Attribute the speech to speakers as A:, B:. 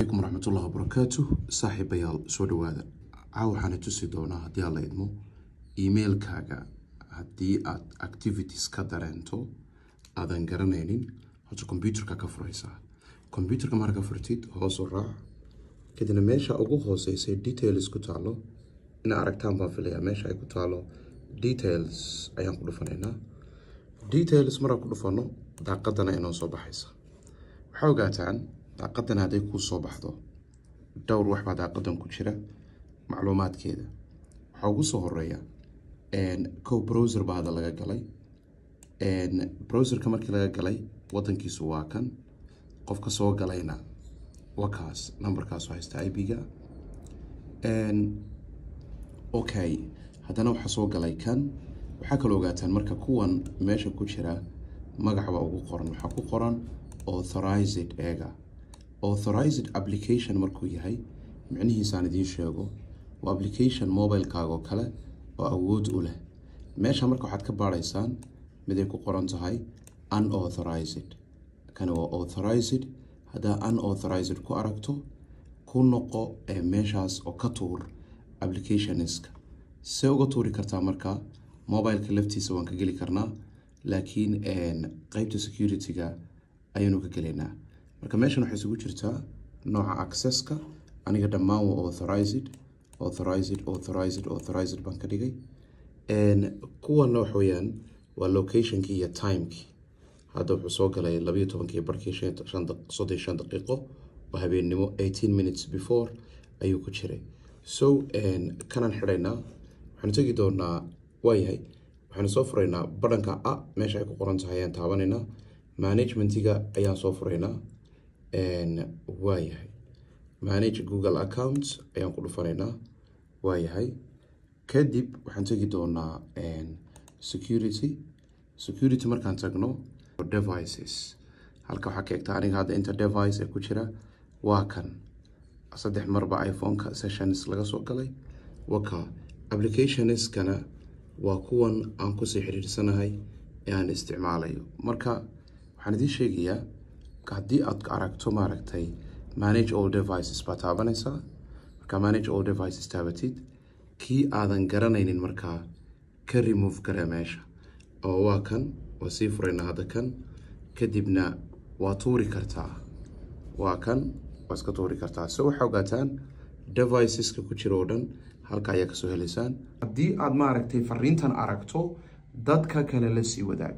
A: عليكم ورحمة الله وبركاته. صاحب بيال سودو هذا عاو حنا تسيدونا هدي الله يدمو إيميل كاغا هدي activities كدرانتو آدان قرنينين هاتو كمبيوتر كفريسا كمبيوتر كمارا كفرتيد هوسو راع كدنا ميشا اوغو هوسيسي ديتيلز كتالو إنا عرقتان بافليا ميشا كتالو ديتيلز أيان كدفنينا ديتيلز مرا كدفنو داقدنا إنو صباحيسا وحاوغاتان داقدنا هدي كو صباحدو دور وحبا داقدن كجرا معلومات كيدا وحاوغو صهوريا كو بروزر بهذا لغا قلي بروزر كماركي لغا قلي ودنكيسو واكن قفكا سو قلينا وكاس نمبر كاسو هايستا اي بيغا اوكي هدانا وحا سو قلي كان وحاكا لوغاتان مركا كوان ميشا كجرا مقعبا اوغو قرن وحا كو قرن authorized ايغا authorized application markuu yahay micnihiisaan idiin sheego waa application mobile-kaaga kale oo awood u leh meesha marka waxaad ka baaraysaan mid ay ku qoran tahay unauthorized kana waa authorized hadaa unauthorized ku aragto ku noqo meeshaas oo ka tuur applicationska see uga tuuri kartaa marka mobile-ka laftiisa waan ka geli karnaa laakiin qaybta security-ga ayaynu ka gelaynaa marka meeshan waxay isugu jirtaa nooca access-ka aniga dhammaan waa authorized baan ka dhigay kuwana waxa weeyaan waa location-ki iyo time-ki hadda wuxuu soo galay 12 barkii 35 daqiiqo oo habeennimo 18 minutes before ayuu ku jiray so kanan xidhaynaa waxaan tagi doonaa waayahay waxaan soo furaynaa badhanka meesha ay ku qoran tahay ayaan taabanaynaa managementiga ayaan soo furaynaa waayahay manage Google accounts ayaan ku dhufanaynaa waayahay kadib waxaan tagi doonaa security markaan tagno devices halka waxaa ka egtaa aniga hadda inta device ee ku jira waa kan 3 marba iPhone-ka sessions laga soo galay waka applications-kana waa kuwan aan ku sii xiriirsanahay ee aan isticmaalayo marka waxaan idin sheegayaa haddii aad aragto maaragtay manage all devices baa taabanaysaa marka manage all devices taabatid kii aadan garanaynin markaa ka remove gara meesha oo waa kan waa sii furaynaa hadda kan kadibna waa tuuri kartaa waa kan waa iska tuuri kartaa so waxaa ogaataan deviceska ku jira oo dhan halka ayaa kasoo helaysaan haddii aad maaragtay fariintan aragto dadka kale la sii wadaag